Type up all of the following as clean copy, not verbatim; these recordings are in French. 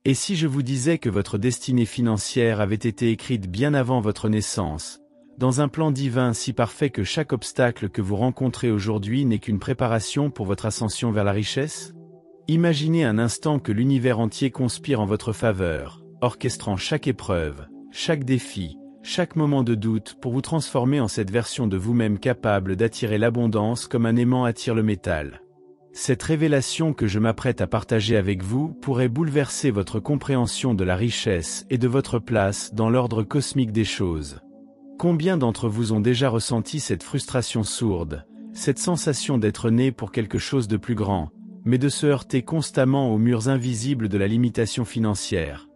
Et si je vous disais que votre destinée financière avait été écrite bien avant votre naissance, dans un plan divin si parfait que chaque obstacle que vous rencontrez aujourd'hui n'est qu'une préparation pour votre ascension vers la richesse? Imaginez un instant que l'univers entier conspire en votre faveur, orchestrant chaque épreuve, chaque défi, chaque moment de doute pour vous transformer en cette version de vous-même capable d'attirer l'abondance comme un aimant attire le métal. Cette révélation que je m'apprête à partager avec vous pourrait bouleverser votre compréhension de la richesse et de votre place dans l'ordre cosmique des choses. Combien d'entre vous ont déjà ressenti cette frustration sourde, cette sensation d'être né pour quelque chose de plus grand, mais de se heurter constamment aux murs invisibles de la limitation financière?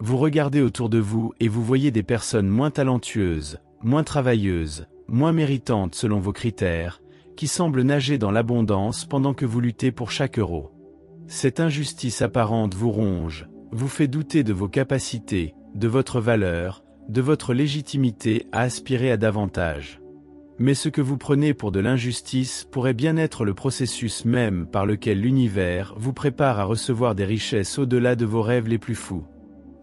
Vous regardez autour de vous et vous voyez des personnes moins talentueuses, moins travailleuses, moins méritantes selon vos critères, qui semblent nager dans l'abondance pendant que vous luttez pour chaque euro. Cette injustice apparente vous ronge, vous fait douter de vos capacités, de votre valeur, de votre légitimité à aspirer à davantage. Mais ce que vous prenez pour de l'injustice pourrait bien être le processus même par lequel l'univers vous prépare à recevoir des richesses au-delà de vos rêves les plus fous.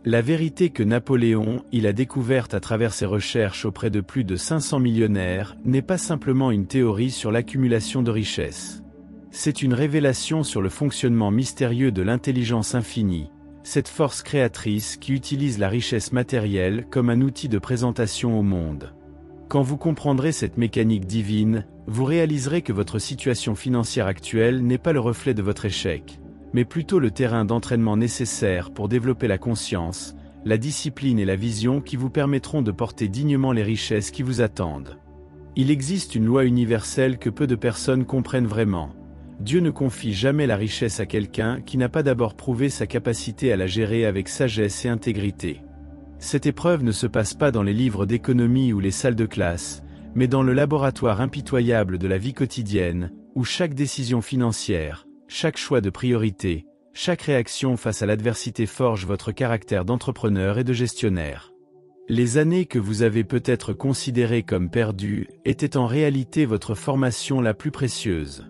La vérité que Napoléon a découverte à travers ses recherches auprès de plus de 500 millionnaires n'est pas simplement une théorie sur l'accumulation de richesses. C'est une révélation sur le fonctionnement mystérieux de l'intelligence infinie, cette force créatrice qui utilise la richesse matérielle comme un outil de présentation au monde. Quand vous comprendrez cette mécanique divine, vous réaliserez que votre situation financière actuelle n'est pas le reflet de votre échec, mais plutôt le terrain d'entraînement nécessaire pour développer la conscience, la discipline et la vision qui vous permettront de porter dignement les richesses qui vous attendent. Il existe une loi universelle que peu de personnes comprennent vraiment. Dieu ne confie jamais la richesse à quelqu'un qui n'a pas d'abord prouvé sa capacité à la gérer avec sagesse et intégrité. Cette épreuve ne se passe pas dans les livres d'économie ou les salles de classe, mais dans le laboratoire impitoyable de la vie quotidienne, où chaque décision financière, chaque choix de priorité, chaque réaction face à l'adversité forge votre caractère d'entrepreneur et de gestionnaire. Les années que vous avez peut-être considérées comme perdues étaient en réalité votre formation la plus précieuse.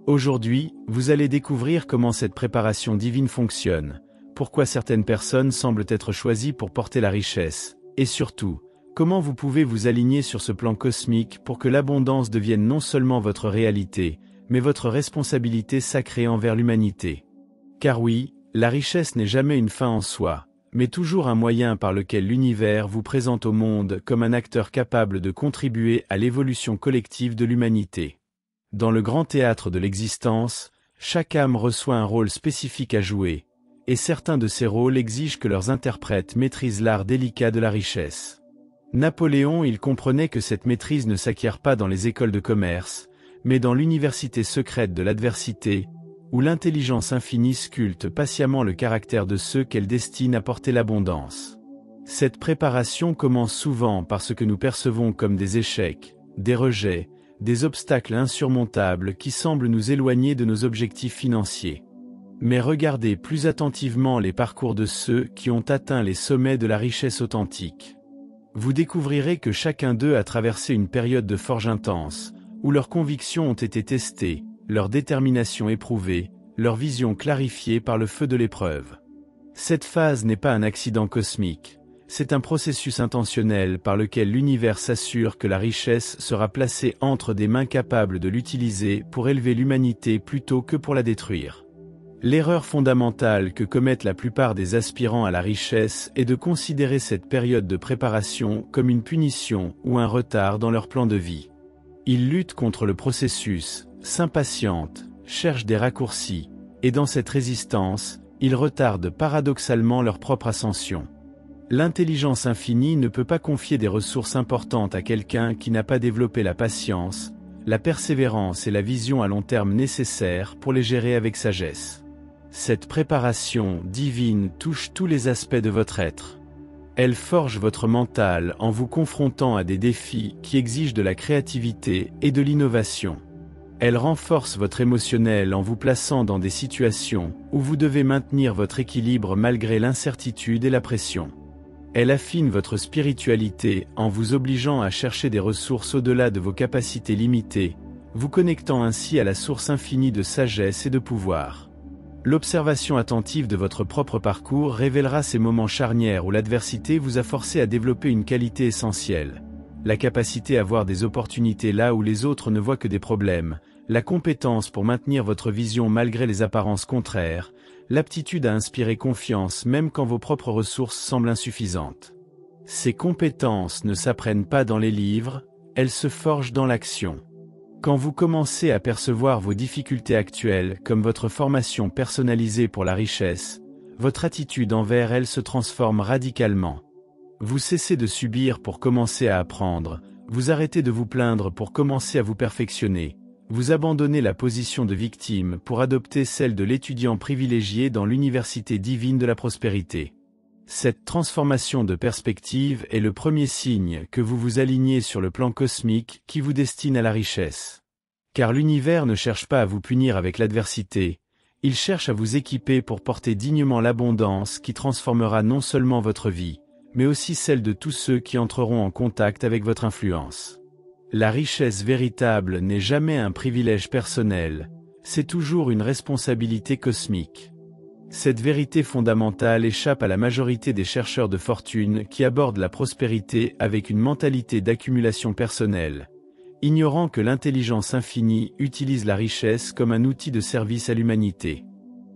Aujourd'hui, vous allez découvrir comment cette préparation divine fonctionne, pourquoi certaines personnes semblent être choisies pour porter la richesse, et surtout, comment vous pouvez vous aligner sur ce plan cosmique pour que l'abondance devienne non seulement votre réalité, mais votre responsabilité sacrée envers l'humanité. Car oui, la richesse n'est jamais une fin en soi, mais toujours un moyen par lequel l'univers vous présente au monde comme un acteur capable de contribuer à l'évolution collective de l'humanité. Dans le grand théâtre de l'existence, chaque âme reçoit un rôle spécifique à jouer, et certains de ces rôles exigent que leurs interprètes maîtrisent l'art délicat de la richesse. Napoléon, il comprenait que cette maîtrise ne s'acquiert pas dans les écoles de commerce, mais dans l'université secrète de l'adversité, où l'intelligence infinie sculpte patiemment le caractère de ceux qu'elle destine à porter l'abondance. Cette préparation commence souvent par ce que nous percevons comme des échecs, des rejets, des obstacles insurmontables qui semblent nous éloigner de nos objectifs financiers. Mais regardez plus attentivement les parcours de ceux qui ont atteint les sommets de la richesse authentique. Vous découvrirez que chacun d'eux a traversé une période de forge intense, où leurs convictions ont été testées, leur détermination éprouvée, leur vision clarifiée par le feu de l'épreuve. Cette phase n'est pas un accident cosmique, c'est un processus intentionnel par lequel l'univers s'assure que la richesse sera placée entre des mains capables de l'utiliser pour élever l'humanité plutôt que pour la détruire. L'erreur fondamentale que commettent la plupart des aspirants à la richesse est de considérer cette période de préparation comme une punition ou un retard dans leur plan de vie. Ils luttent contre le processus, s'impatientent, cherchent des raccourcis, et dans cette résistance, ils retardent paradoxalement leur propre ascension. L'intelligence infinie ne peut pas confier des ressources importantes à quelqu'un qui n'a pas développé la patience, la persévérance et la vision à long terme nécessaires pour les gérer avec sagesse. Cette préparation divine touche tous les aspects de votre être. Elle forge votre mental en vous confrontant à des défis qui exigent de la créativité et de l'innovation. Elle renforce votre émotionnel en vous plaçant dans des situations où vous devez maintenir votre équilibre malgré l'incertitude et la pression. Elle affine votre spiritualité en vous obligeant à chercher des ressources au-delà de vos capacités limitées, vous connectant ainsi à la source infinie de sagesse et de pouvoir. L'observation attentive de votre propre parcours révélera ces moments charnières où l'adversité vous a forcé à développer une qualité essentielle. La capacité à voir des opportunités là où les autres ne voient que des problèmes, la compétence pour maintenir votre vision malgré les apparences contraires, l'aptitude à inspirer confiance même quand vos propres ressources semblent insuffisantes. Ces compétences ne s'apprennent pas dans les livres, elles se forgent dans l'action. Quand vous commencez à percevoir vos difficultés actuelles comme votre formation personnalisée pour la richesse, votre attitude envers elles se transforme radicalement. Vous cessez de subir pour commencer à apprendre, vous arrêtez de vous plaindre pour commencer à vous perfectionner, vous abandonnez la position de victime pour adopter celle de l'étudiant privilégié dans l'université divine de la prospérité. Cette transformation de perspective est le premier signe que vous vous alignez sur le plan cosmique qui vous destine à la richesse. Car l'univers ne cherche pas à vous punir avec l'adversité, il cherche à vous équiper pour porter dignement l'abondance qui transformera non seulement votre vie, mais aussi celle de tous ceux qui entreront en contact avec votre influence. La richesse véritable n'est jamais un privilège personnel, c'est toujours une responsabilité cosmique. Cette vérité fondamentale échappe à la majorité des chercheurs de fortune qui abordent la prospérité avec une mentalité d'accumulation personnelle, ignorant que l'intelligence infinie utilise la richesse comme un outil de service à l'humanité.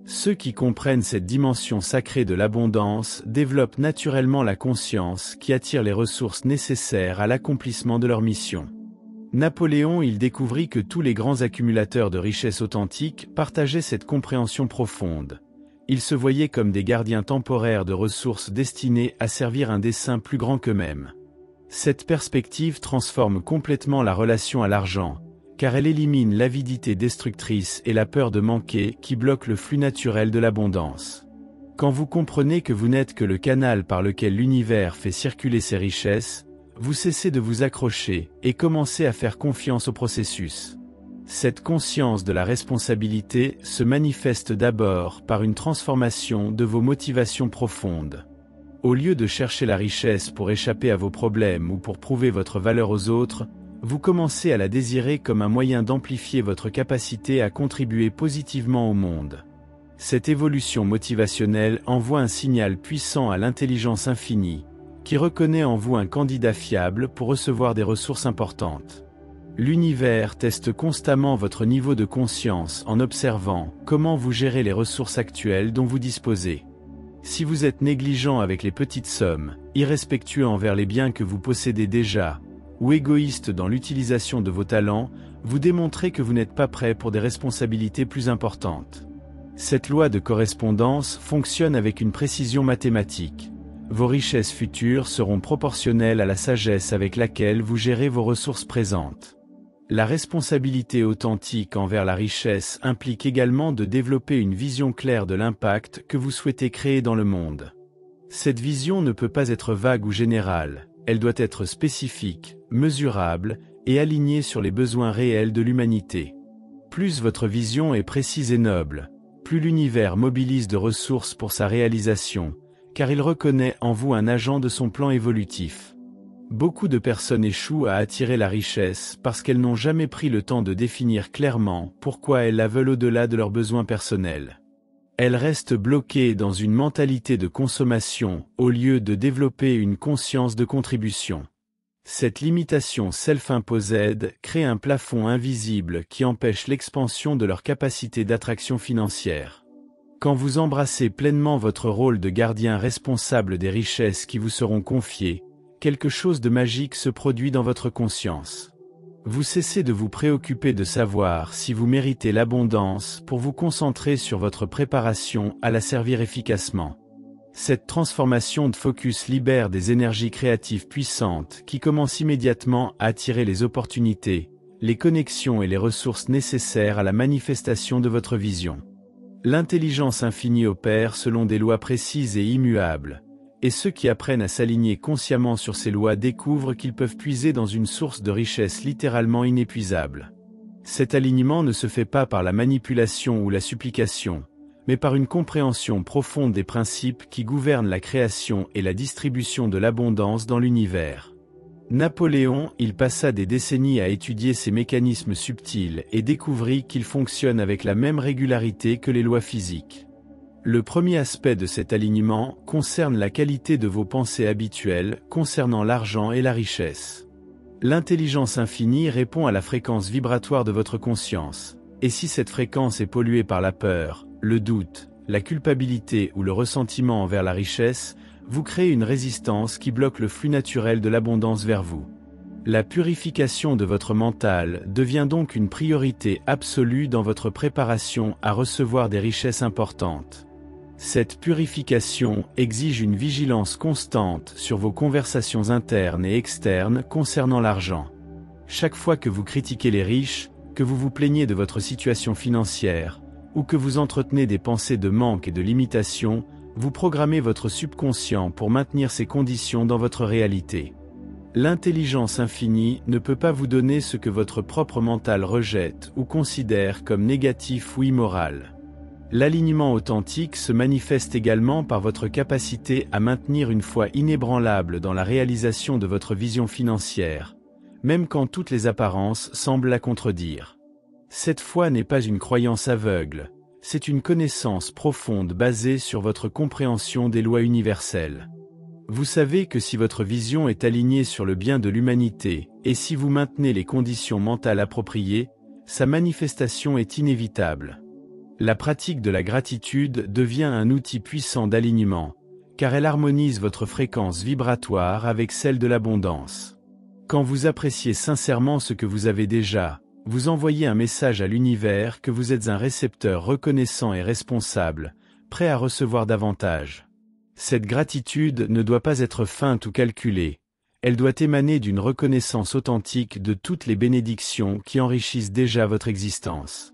Ceux qui comprennent cette dimension sacrée de l'abondance développent naturellement la conscience qui attire les ressources nécessaires à l'accomplissement de leur mission. Napoléon découvrit que tous les grands accumulateurs de richesses authentiques partageaient cette compréhension profonde. Ils se voyaient comme des gardiens temporaires de ressources destinées à servir un dessein plus grand qu'eux-mêmes. Cette perspective transforme complètement la relation à l'argent, car elle élimine l'avidité destructrice et la peur de manquer qui bloquent le flux naturel de l'abondance. Quand vous comprenez que vous n'êtes que le canal par lequel l'univers fait circuler ses richesses, vous cessez de vous accrocher et commencez à faire confiance au processus. Cette conscience de la responsabilité se manifeste d'abord par une transformation de vos motivations profondes. Au lieu de chercher la richesse pour échapper à vos problèmes ou pour prouver votre valeur aux autres, vous commencez à la désirer comme un moyen d'amplifier votre capacité à contribuer positivement au monde. Cette évolution motivationnelle envoie un signal puissant à l'intelligence infinie, qui reconnaît en vous un candidat fiable pour recevoir des ressources importantes. L'univers teste constamment votre niveau de conscience en observant comment vous gérez les ressources actuelles dont vous disposez. Si vous êtes négligent avec les petites sommes, irrespectueux envers les biens que vous possédez déjà, ou égoïste dans l'utilisation de vos talents, vous démontrez que vous n'êtes pas prêt pour des responsabilités plus importantes. Cette loi de correspondance fonctionne avec une précision mathématique. Vos richesses futures seront proportionnelles à la sagesse avec laquelle vous gérez vos ressources présentes. La responsabilité authentique envers la richesse implique également de développer une vision claire de l'impact que vous souhaitez créer dans le monde. Cette vision ne peut pas être vague ou générale, elle doit être spécifique, mesurable, et alignée sur les besoins réels de l'humanité. Plus votre vision est précise et noble, plus l'univers mobilise de ressources pour sa réalisation, car il reconnaît en vous un agent de son plan évolutif. Beaucoup de personnes échouent à attirer la richesse parce qu'elles n'ont jamais pris le temps de définir clairement pourquoi elles la veulent au-delà de leurs besoins personnels. Elles restent bloquées dans une mentalité de consommation au lieu de développer une conscience de contribution. Cette limitation self-imposée crée un plafond invisible qui empêche l'expansion de leur capacité d'attraction financière. Quand vous embrassez pleinement votre rôle de gardien responsable des richesses qui vous seront confiées, quelque chose de magique se produit dans votre conscience. Vous cessez de vous préoccuper de savoir si vous méritez l'abondance pour vous concentrer sur votre préparation à la servir efficacement. Cette transformation de focus libère des énergies créatives puissantes qui commencent immédiatement à attirer les opportunités, les connexions et les ressources nécessaires à la manifestation de votre vision. L'intelligence infinie opère selon des lois précises et immuables, et ceux qui apprennent à s'aligner consciemment sur ces lois découvrent qu'ils peuvent puiser dans une source de richesse littéralement inépuisable. Cet alignement ne se fait pas par la manipulation ou la supplication, mais par une compréhension profonde des principes qui gouvernent la création et la distribution de l'abondance dans l'univers. Napoléon, il passa des décennies à étudier ces mécanismes subtils et découvrit qu'ils fonctionnent avec la même régularité que les lois physiques. Le premier aspect de cet alignement concerne la qualité de vos pensées habituelles concernant l'argent et la richesse. L'intelligence infinie répond à la fréquence vibratoire de votre conscience, et si cette fréquence est polluée par la peur, le doute, la culpabilité ou le ressentiment envers la richesse, vous créez une résistance qui bloque le flux naturel de l'abondance vers vous. La purification de votre mental devient donc une priorité absolue dans votre préparation à recevoir des richesses importantes. Cette purification exige une vigilance constante sur vos conversations internes et externes concernant l'argent. Chaque fois que vous critiquez les riches, que vous vous plaignez de votre situation financière, ou que vous entretenez des pensées de manque et de limitation, vous programmez votre subconscient pour maintenir ces conditions dans votre réalité. L'intelligence infinie ne peut pas vous donner ce que votre propre mental rejette ou considère comme négatif ou immoral. L'alignement authentique se manifeste également par votre capacité à maintenir une foi inébranlable dans la réalisation de votre vision financière, même quand toutes les apparences semblent la contredire. Cette foi n'est pas une croyance aveugle, c'est une connaissance profonde basée sur votre compréhension des lois universelles. Vous savez que si votre vision est alignée sur le bien de l'humanité, et si vous maintenez les conditions mentales appropriées, sa manifestation est inévitable. La pratique de la gratitude devient un outil puissant d'alignement, car elle harmonise votre fréquence vibratoire avec celle de l'abondance. Quand vous appréciez sincèrement ce que vous avez déjà, vous envoyez un message à l'univers que vous êtes un récepteur reconnaissant et responsable, prêt à recevoir davantage. Cette gratitude ne doit pas être feinte ou calculée, elle doit émaner d'une reconnaissance authentique de toutes les bénédictions qui enrichissent déjà votre existence.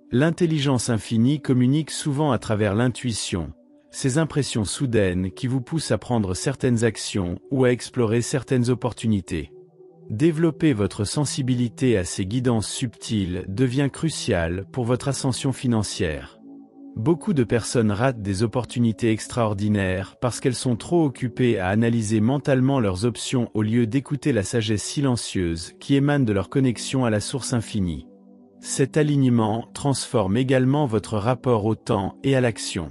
L'intelligence infinie communique souvent à travers l'intuition, ces impressions soudaines qui vous poussent à prendre certaines actions ou à explorer certaines opportunités. Développer votre sensibilité à ces guidances subtiles devient crucial pour votre ascension financière. Beaucoup de personnes ratent des opportunités extraordinaires parce qu'elles sont trop occupées à analyser mentalement leurs options au lieu d'écouter la sagesse silencieuse qui émane de leur connexion à la source infinie. Cet alignement transforme également votre rapport au temps et à l'action.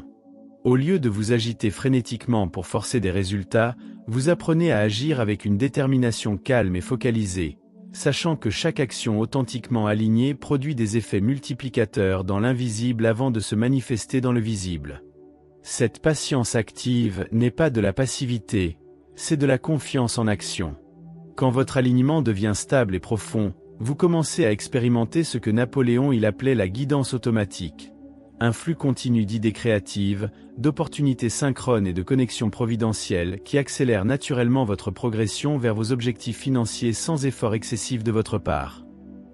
Au lieu de vous agiter frénétiquement pour forcer des résultats, vous apprenez à agir avec une détermination calme et focalisée, sachant que chaque action authentiquement alignée produit des effets multiplicateurs dans l'invisible avant de se manifester dans le visible. Cette patience active n'est pas de la passivité, c'est de la confiance en action. Quand votre alignement devient stable et profond, vous commencez à expérimenter ce que Napoléon appelait la guidance automatique. Un flux continu d'idées créatives, d'opportunités synchrones et de connexions providentielles qui accélèrent naturellement votre progression vers vos objectifs financiers sans effort excessif de votre part.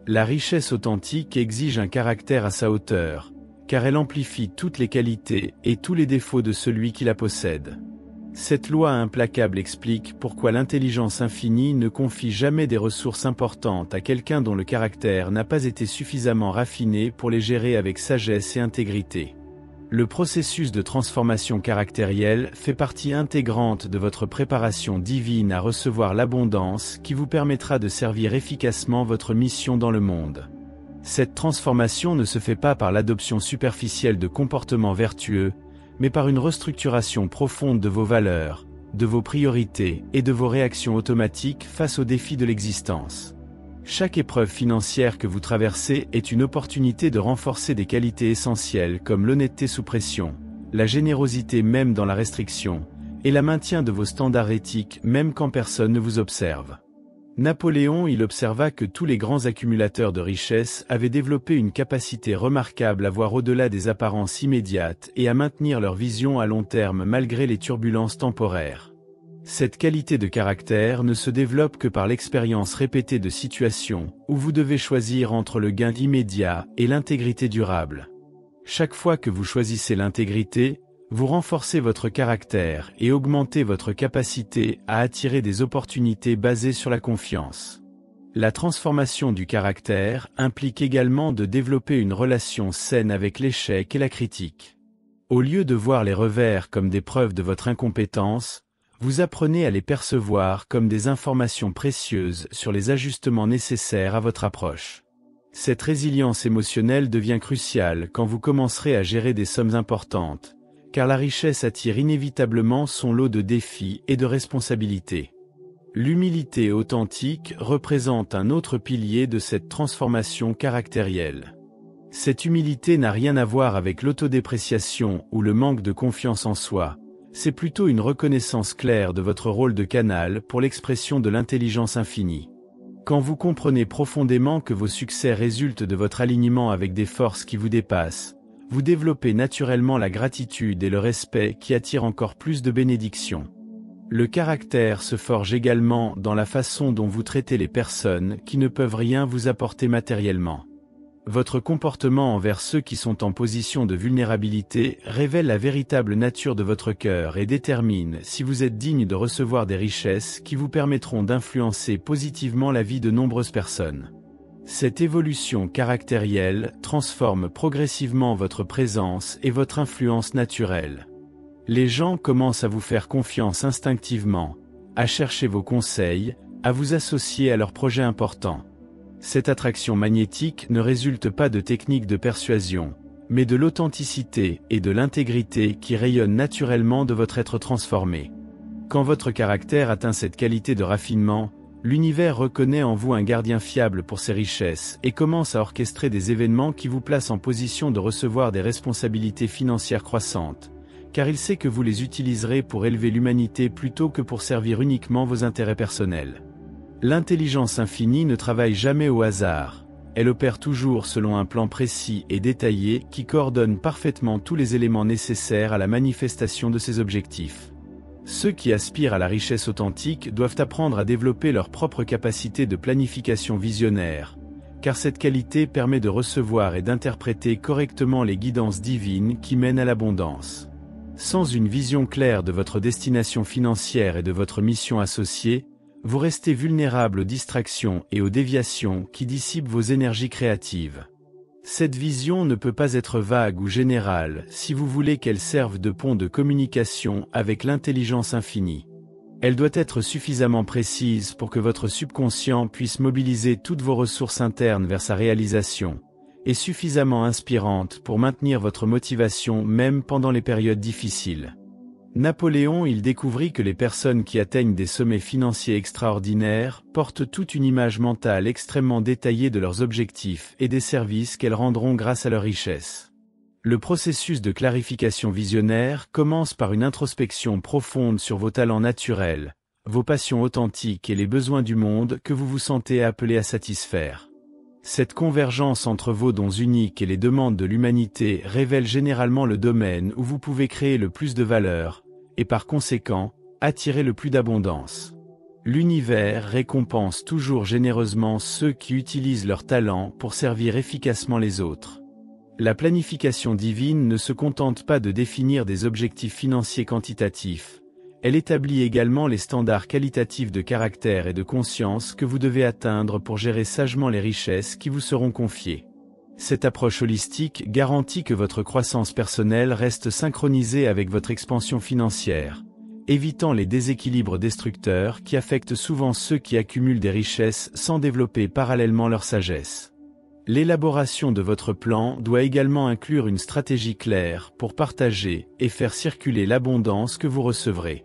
La richesse authentique exige un caractère à sa hauteur, car elle amplifie toutes les qualités et tous les défauts de celui qui la possède. Cette loi implacable explique pourquoi l'intelligence infinie ne confie jamais des ressources importantes à quelqu'un dont le caractère n'a pas été suffisamment raffiné pour les gérer avec sagesse et intégrité. Le processus de transformation caractérielle fait partie intégrante de votre préparation divine à recevoir l'abondance qui vous permettra de servir efficacement votre mission dans le monde. Cette transformation ne se fait pas par l'adoption superficielle de comportements vertueux, mais par une restructuration profonde de vos valeurs, de vos priorités et de vos réactions automatiques face aux défis de l'existence. Chaque épreuve financière que vous traversez est une opportunité de renforcer des qualités essentielles comme l'honnêteté sous pression, la générosité même dans la restriction, et le maintien de vos standards éthiques même quand personne ne vous observe. Napoléon observa que tous les grands accumulateurs de richesses avaient développé une capacité remarquable à voir au-delà des apparences immédiates et à maintenir leur vision à long terme malgré les turbulences temporaires. Cette qualité de caractère ne se développe que par l'expérience répétée de situations où vous devez choisir entre le gain immédiat et l'intégrité durable. Chaque fois que vous choisissez l'intégrité, vous renforcez votre caractère et augmentez votre capacité à attirer des opportunités basées sur la confiance. La transformation du caractère implique également de développer une relation saine avec l'échec et la critique. Au lieu de voir les revers comme des preuves de votre incompétence, Vous apprenez à les percevoir comme des informations précieuses sur les ajustements nécessaires à votre approche. Cette résilience émotionnelle devient cruciale quand vous commencerez à gérer des sommes importantes, car la richesse attire inévitablement son lot de défis et de responsabilités. L'humilité authentique représente un autre pilier de cette transformation caractérielle. Cette humilité n'a rien à voir avec l'autodépréciation ou le manque de confiance en soi, c'est plutôt une reconnaissance claire de votre rôle de canal pour l'expression de l'intelligence infinie. Quand vous comprenez profondément que vos succès résultent de votre alignement avec des forces qui vous dépassent, vous développez naturellement la gratitude et le respect qui attirent encore plus de bénédictions. Le caractère se forge également dans la façon dont vous traitez les personnes qui ne peuvent rien vous apporter matériellement. Votre comportement envers ceux qui sont en position de vulnérabilité révèle la véritable nature de votre cœur et détermine si vous êtes digne de recevoir des richesses qui vous permettront d'influencer positivement la vie de nombreuses personnes. Cette évolution caractérielle transforme progressivement votre présence et votre influence naturelle. Les gens commencent à vous faire confiance instinctivement, à chercher vos conseils, à vous associer à leurs projets importants. Cette attraction magnétique ne résulte pas de techniques de persuasion, mais de l'authenticité et de l'intégrité qui rayonnent naturellement de votre être transformé. Quand votre caractère atteint cette qualité de raffinement, l'univers reconnaît en vous un gardien fiable pour ses richesses et commence à orchestrer des événements qui vous placent en position de recevoir des responsabilités financières croissantes, car il sait que vous les utiliserez pour élever l'humanité plutôt que pour servir uniquement vos intérêts personnels. L'intelligence infinie ne travaille jamais au hasard, elle opère toujours selon un plan précis et détaillé qui coordonne parfaitement tous les éléments nécessaires à la manifestation de ses objectifs. Ceux qui aspirent à la richesse authentique doivent apprendre à développer leur propre capacité de planification visionnaire, car cette qualité permet de recevoir et d'interpréter correctement les guidances divines qui mènent à l'abondance. Sans une vision claire de votre destination financière et de votre mission associée, vous restez vulnérable aux distractions et aux déviations qui dissipent vos énergies créatives. Cette vision ne peut pas être vague ou générale si vous voulez qu'elle serve de pont de communication avec l'intelligence infinie. Elle doit être suffisamment précise pour que votre subconscient puisse mobiliser toutes vos ressources internes vers sa réalisation, et suffisamment inspirante pour maintenir votre motivation même pendant les périodes difficiles. Napoléon découvrit que les personnes qui atteignent des sommets financiers extraordinaires portent toute une image mentale extrêmement détaillée de leurs objectifs et des services qu'elles rendront grâce à leur richesse. Le processus de clarification visionnaire commence par une introspection profonde sur vos talents naturels, vos passions authentiques et les besoins du monde que vous vous sentez appelé à satisfaire. Cette convergence entre vos dons uniques et les demandes de l'humanité révèle généralement le domaine où vous pouvez créer le plus de valeur, et par conséquent, attirer le plus d'abondance. L'univers récompense toujours généreusement ceux qui utilisent leurs talents pour servir efficacement les autres. La planification divine ne se contente pas de définir des objectifs financiers quantitatifs, elle établit également les standards qualitatifs de caractère et de conscience que vous devez atteindre pour gérer sagement les richesses qui vous seront confiées. Cette approche holistique garantit que votre croissance personnelle reste synchronisée avec votre expansion financière, évitant les déséquilibres destructeurs qui affectent souvent ceux qui accumulent des richesses sans développer parallèlement leur sagesse. L'élaboration de votre plan doit également inclure une stratégie claire pour partager et faire circuler l'abondance que vous recevrez.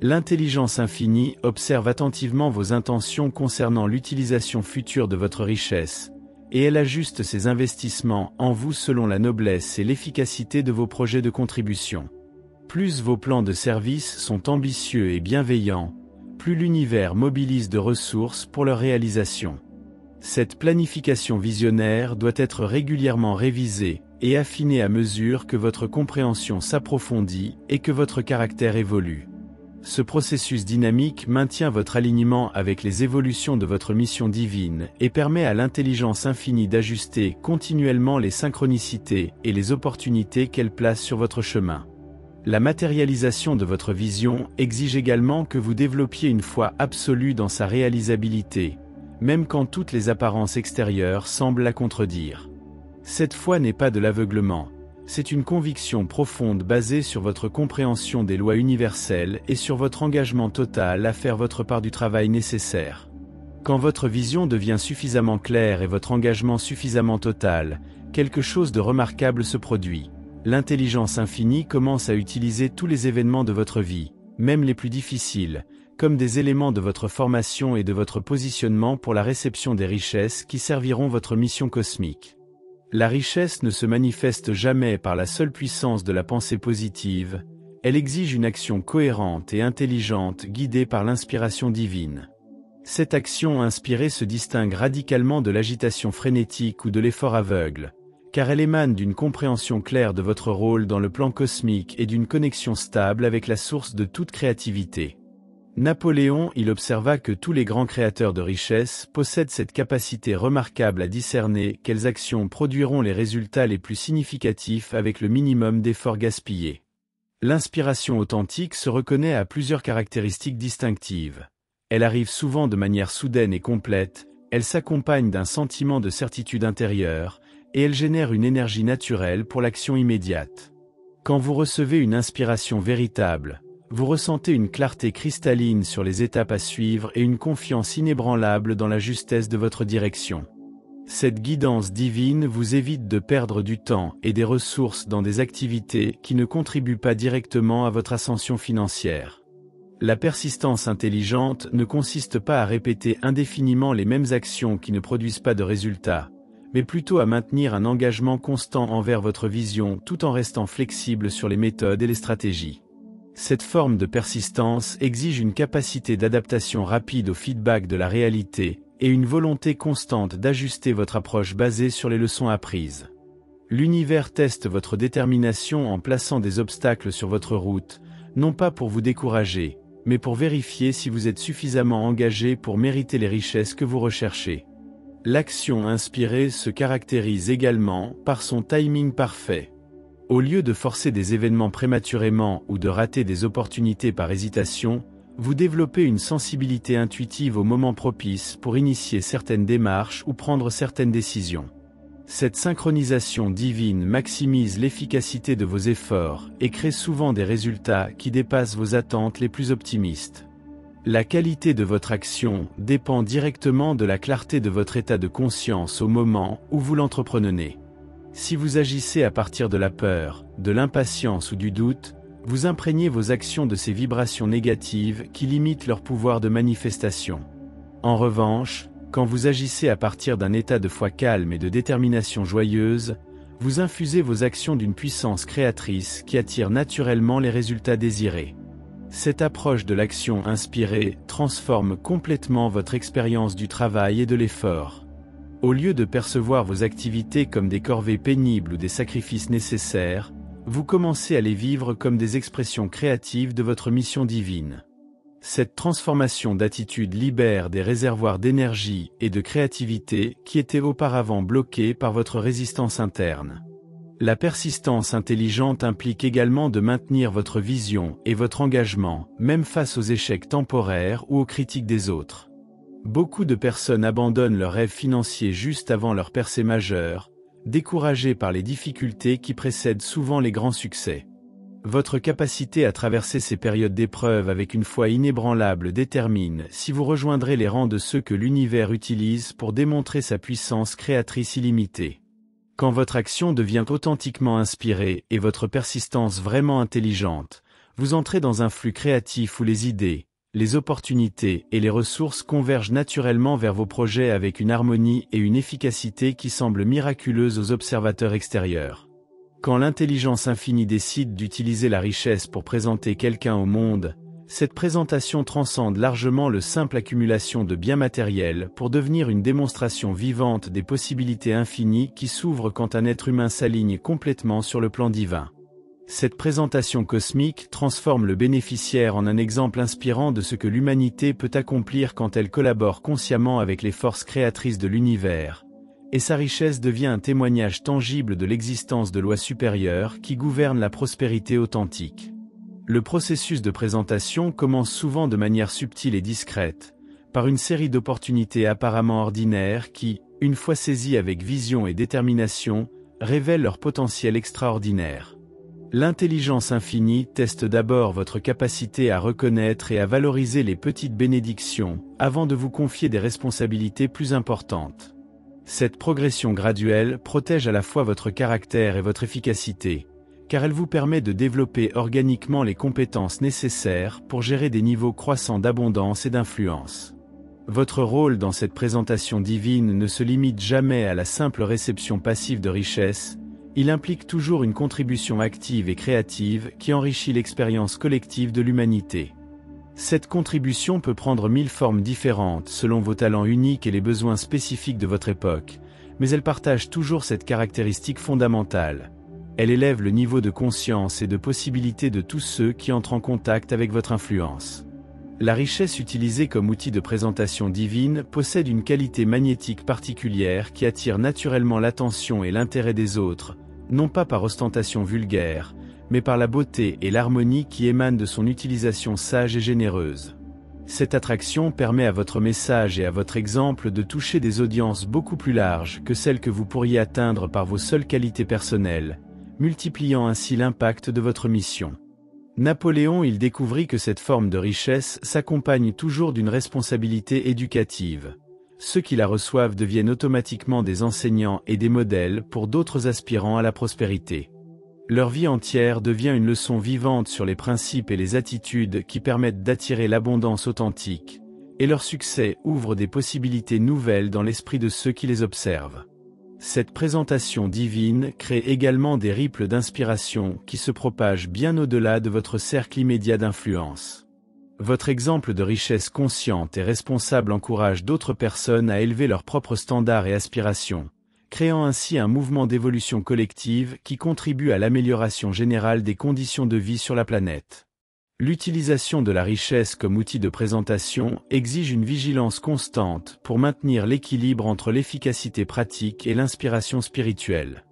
L'intelligence infinie observe attentivement vos intentions concernant l'utilisation future de votre richesse, et elle ajuste ses investissements en vous selon la noblesse et l'efficacité de vos projets de contribution. Plus vos plans de service sont ambitieux et bienveillants, plus l'univers mobilise de ressources pour leur réalisation. Cette planification visionnaire doit être régulièrement révisée et affinée à mesure que votre compréhension s'approfondit et que votre caractère évolue. Ce processus dynamique maintient votre alignement avec les évolutions de votre mission divine et permet à l'intelligence infinie d'ajuster continuellement les synchronicités et les opportunités qu'elle place sur votre chemin. La matérialisation de votre vision exige également que vous développiez une foi absolue dans sa réalisabilité, même quand toutes les apparences extérieures semblent la contredire. Cette foi n'est pas de l'aveuglement, C'est une conviction profonde basée sur votre compréhension des lois universelles et sur votre engagement total à faire votre part du travail nécessaire. Quand votre vision devient suffisamment claire et votre engagement suffisamment total, quelque chose de remarquable se produit. L'intelligence infinie commence à utiliser tous les événements de votre vie, même les plus difficiles, comme des éléments de votre formation et de votre positionnement pour la réception des richesses qui serviront votre mission cosmique. La richesse ne se manifeste jamais par la seule puissance de la pensée positive, elle exige une action cohérente et intelligente guidée par l'inspiration divine. Cette action inspirée se distingue radicalement de l'agitation frénétique ou de l'effort aveugle, car elle émane d'une compréhension claire de votre rôle dans le plan cosmique et d'une connexion stable avec la source de toute créativité. Napoléon il observa que tous les grands créateurs de richesse possèdent cette capacité remarquable à discerner quelles actions produiront les résultats les plus significatifs avec le minimum d'efforts gaspillés. L'inspiration authentique se reconnaît à plusieurs caractéristiques distinctives. Elle arrive souvent de manière soudaine et complète, elle s'accompagne d'un sentiment de certitude intérieure, et elle génère une énergie naturelle pour l'action immédiate. Quand vous recevez une inspiration véritable, vous ressentez une clarté cristalline sur les étapes à suivre et une confiance inébranlable dans la justesse de votre direction. Cette guidance divine vous évite de perdre du temps et des ressources dans des activités qui ne contribuent pas directement à votre ascension financière. La persistance intelligente ne consiste pas à répéter indéfiniment les mêmes actions qui ne produisent pas de résultats, mais plutôt à maintenir un engagement constant envers votre vision tout en restant flexible sur les méthodes et les stratégies. Cette forme de persistance exige une capacité d'adaptation rapide au feedback de la réalité et une volonté constante d'ajuster votre approche basée sur les leçons apprises. L'univers teste votre détermination en plaçant des obstacles sur votre route, non pas pour vous décourager, mais pour vérifier si vous êtes suffisamment engagé pour mériter les richesses que vous recherchez. L'action inspirée se caractérise également par son timing parfait. Au lieu de forcer des événements prématurément ou de rater des opportunités par hésitation, vous développez une sensibilité intuitive au moment propice pour initier certaines démarches ou prendre certaines décisions. Cette synchronisation divine maximise l'efficacité de vos efforts et crée souvent des résultats qui dépassent vos attentes les plus optimistes. La qualité de votre action dépend directement de la clarté de votre état de conscience au moment où vous l'entreprenez. Si vous agissez à partir de la peur, de l'impatience ou du doute, vous imprégnez vos actions de ces vibrations négatives qui limitent leur pouvoir de manifestation. En revanche, quand vous agissez à partir d'un état de foi calme et de détermination joyeuse, vous infusez vos actions d'une puissance créatrice qui attire naturellement les résultats désirés. Cette approche de l'action inspirée transforme complètement votre expérience du travail et de l'effort. Au lieu de percevoir vos activités comme des corvées pénibles ou des sacrifices nécessaires, vous commencez à les vivre comme des expressions créatives de votre mission divine. Cette transformation d'attitude libère des réservoirs d'énergie et de créativité qui étaient auparavant bloqués par votre résistance interne. La persistance intelligente implique également de maintenir votre vision et votre engagement, même face aux échecs temporaires ou aux critiques des autres. Beaucoup de personnes abandonnent leurs rêves financiers juste avant leur percée majeure, découragées par les difficultés qui précèdent souvent les grands succès. Votre capacité à traverser ces périodes d'épreuve avec une foi inébranlable détermine si vous rejoindrez les rangs de ceux que l'univers utilise pour démontrer sa puissance créatrice illimitée. Quand votre action devient authentiquement inspirée et votre persistance vraiment intelligente, vous entrez dans un flux créatif où les idées, les opportunités et les ressources convergent naturellement vers vos projets avec une harmonie et une efficacité qui semblent miraculeuses aux observateurs extérieurs. Quand l'intelligence infinie décide d'utiliser la richesse pour présenter quelqu'un au monde, cette présentation transcende largement le simple accumulation de biens matériels pour devenir une démonstration vivante des possibilités infinies qui s'ouvrent quand un être humain s'aligne complètement sur le plan divin. Cette présentation cosmique transforme le bénéficiaire en un exemple inspirant de ce que l'humanité peut accomplir quand elle collabore consciemment avec les forces créatrices de l'univers, et sa richesse devient un témoignage tangible de l'existence de lois supérieures qui gouvernent la prospérité authentique. Le processus de présentation commence souvent de manière subtile et discrète, par une série d'opportunités apparemment ordinaires qui, une fois saisies avec vision et détermination, révèlent leur potentiel extraordinaire. L'intelligence infinie teste d'abord votre capacité à reconnaître et à valoriser les petites bénédictions, avant de vous confier des responsabilités plus importantes. Cette progression graduelle protège à la fois votre caractère et votre efficacité, car elle vous permet de développer organiquement les compétences nécessaires pour gérer des niveaux croissants d'abondance et d'influence. Votre rôle dans cette présentation divine ne se limite jamais à la simple réception passive de richesse, il implique toujours une contribution active et créative qui enrichit l'expérience collective de l'humanité. Cette contribution peut prendre 1000 formes différentes selon vos talents uniques et les besoins spécifiques de votre époque, mais elle partage toujours cette caractéristique fondamentale. Elle élève le niveau de conscience et de possibilité de tous ceux qui entrent en contact avec votre influence. La richesse utilisée comme outil de présentation divine possède une qualité magnétique particulière qui attire naturellement l'attention et l'intérêt des autres, non pas par ostentation vulgaire, mais par la beauté et l'harmonie qui émanent de son utilisation sage et généreuse. Cette attraction permet à votre message et à votre exemple de toucher des audiences beaucoup plus larges que celles que vous pourriez atteindre par vos seules qualités personnelles, multipliant ainsi l'impact de votre mission. Napoléon il découvrit que cette forme de richesse s'accompagne toujours d'une responsabilité éducative. Ceux qui la reçoivent deviennent automatiquement des enseignants et des modèles pour d'autres aspirants à la prospérité. Leur vie entière devient une leçon vivante sur les principes et les attitudes qui permettent d'attirer l'abondance authentique, et leur succès ouvre des possibilités nouvelles dans l'esprit de ceux qui les observent. Cette présentation divine crée également des ripples d'inspiration qui se propagent bien au-delà de votre cercle immédiat d'influence. Votre exemple de richesse consciente et responsable encourage d'autres personnes à élever leurs propres standards et aspirations, créant ainsi un mouvement d'évolution collective qui contribue à l'amélioration générale des conditions de vie sur la planète. L'utilisation de la richesse comme outil de présentation exige une vigilance constante pour maintenir l'équilibre entre l'efficacité pratique et l'inspiration spirituelle.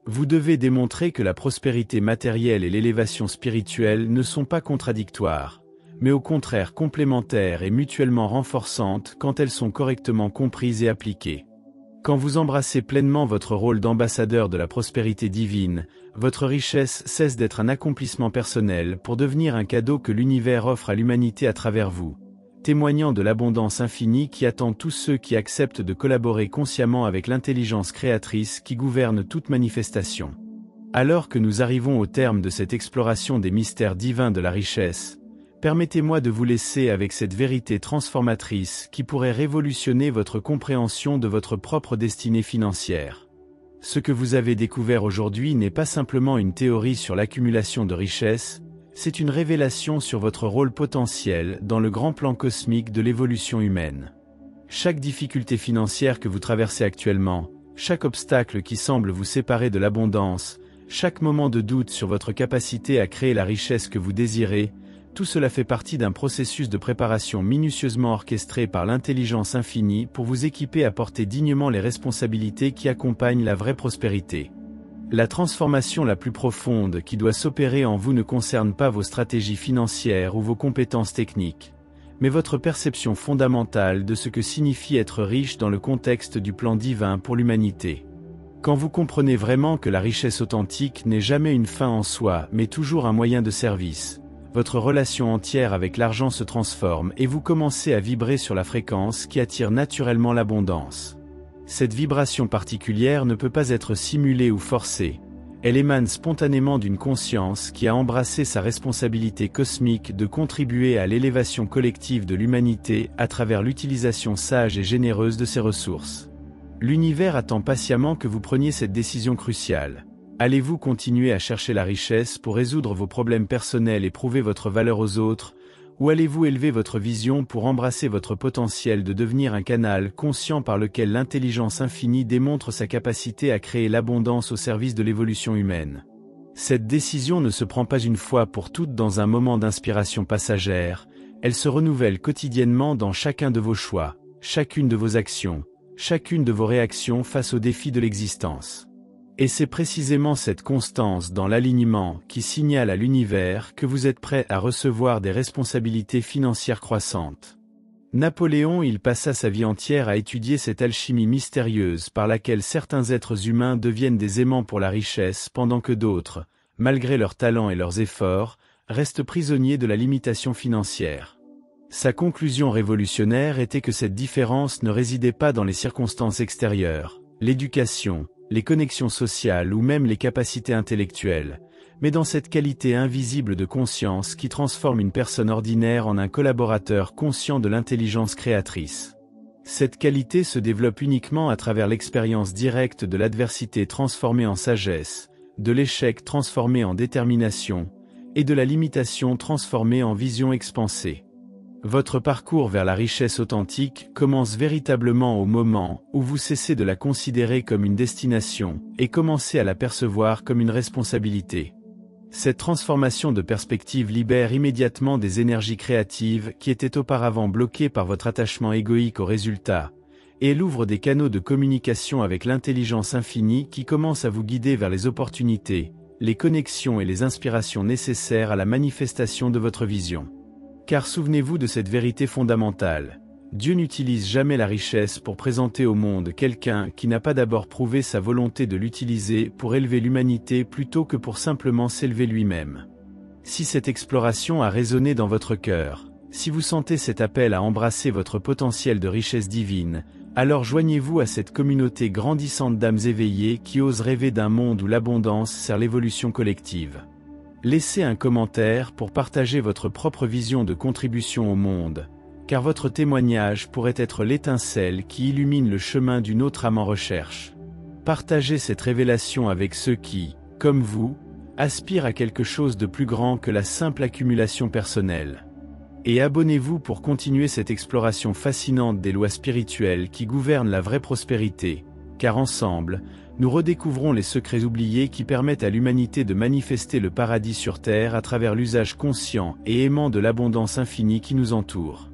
Vous devez démontrer que la prospérité matérielle et l'élévation spirituelle ne sont pas contradictoires, mais au contraire complémentaires et mutuellement renforçantes quand elles sont correctement comprises et appliquées. Quand vous embrassez pleinement votre rôle d'ambassadeur de la prospérité divine, votre richesse cesse d'être un accomplissement personnel pour devenir un cadeau que l'univers offre à l'humanité à travers vous, témoignant de l'abondance infinie qui attend tous ceux qui acceptent de collaborer consciemment avec l'intelligence créatrice qui gouverne toute manifestation. Alors que nous arrivons au terme de cette exploration des mystères divins de la richesse, permettez-moi de vous laisser avec cette vérité transformatrice qui pourrait révolutionner votre compréhension de votre propre destinée financière. Ce que vous avez découvert aujourd'hui n'est pas simplement une théorie sur l'accumulation de richesses, c'est une révélation sur votre rôle potentiel dans le grand plan cosmique de l'évolution humaine. Chaque difficulté financière que vous traversez actuellement, chaque obstacle qui semble vous séparer de l'abondance, chaque moment de doute sur votre capacité à créer la richesse que vous désirez, tout cela fait partie d'un processus de préparation minutieusement orchestré par l'intelligence infinie pour vous équiper à porter dignement les responsabilités qui accompagnent la vraie prospérité. La transformation la plus profonde qui doit s'opérer en vous ne concerne pas vos stratégies financières ou vos compétences techniques, mais votre perception fondamentale de ce que signifie être riche dans le contexte du plan divin pour l'humanité. Quand vous comprenez vraiment que la richesse authentique n'est jamais une fin en soi, mais toujours un moyen de service, votre relation entière avec l'argent se transforme et vous commencez à vibrer sur la fréquence qui attire naturellement l'abondance. Cette vibration particulière ne peut pas être simulée ou forcée. Elle émane spontanément d'une conscience qui a embrassé sa responsabilité cosmique de contribuer à l'élévation collective de l'humanité à travers l'utilisation sage et généreuse de ses ressources. L'univers attend patiemment que vous preniez cette décision cruciale. Allez-vous continuer à chercher la richesse pour résoudre vos problèmes personnels et prouver votre valeur aux autres, ou allez-vous élever votre vision pour embrasser votre potentiel de devenir un canal conscient par lequel l'intelligence infinie démontre sa capacité à créer l'abondance au service de l'évolution humaine? Cette décision ne se prend pas une fois pour toutes dans un moment d'inspiration passagère, elle se renouvelle quotidiennement dans chacun de vos choix, chacune de vos actions, chacune de vos réactions face aux défis de l'existence. Et c'est précisément cette constance dans l'alignement qui signale à l'univers que vous êtes prêt à recevoir des responsabilités financières croissantes. Napoléon, il passa sa vie entière à étudier cette alchimie mystérieuse par laquelle certains êtres humains deviennent des aimants pour la richesse pendant que d'autres, malgré leurs talents et leurs efforts, restent prisonniers de la limitation financière. Sa conclusion révolutionnaire était que cette différence ne résidait pas dans les circonstances extérieures, l'éducation, les connexions sociales ou même les capacités intellectuelles, mais dans cette qualité invisible de conscience qui transforme une personne ordinaire en un collaborateur conscient de l'intelligence créatrice. Cette qualité se développe uniquement à travers l'expérience directe de l'adversité transformée en sagesse, de l'échec transformé en détermination, et de la limitation transformée en vision expansée. Votre parcours vers la richesse authentique commence véritablement au moment où vous cessez de la considérer comme une destination et commencez à la percevoir comme une responsabilité. Cette transformation de perspective libère immédiatement des énergies créatives qui étaient auparavant bloquées par votre attachement égoïque au résultat, et elle ouvre des canaux de communication avec l'intelligence infinie qui commence à vous guider vers les opportunités, les connexions et les inspirations nécessaires à la manifestation de votre vision. Car souvenez-vous de cette vérité fondamentale, Dieu n'utilise jamais la richesse pour présenter au monde quelqu'un qui n'a pas d'abord prouvé sa volonté de l'utiliser pour élever l'humanité plutôt que pour simplement s'élever lui-même. Si cette exploration a résonné dans votre cœur, si vous sentez cet appel à embrasser votre potentiel de richesse divine, alors joignez-vous à cette communauté grandissante d'âmes éveillées qui osent rêver d'un monde où l'abondance sert l'évolution collective. Laissez un commentaire pour partager votre propre vision de contribution au monde, car votre témoignage pourrait être l'étincelle qui illumine le chemin d'une autre âme en recherche. Partagez cette révélation avec ceux qui, comme vous, aspirent à quelque chose de plus grand que la simple accumulation personnelle. Et abonnez-vous pour continuer cette exploration fascinante des lois spirituelles qui gouvernent la vraie prospérité, car ensemble, nous redécouvrons les secrets oubliés qui permettent à l'humanité de manifester le paradis sur terre à travers l'usage conscient et aimant de l'abondance infinie qui nous entoure.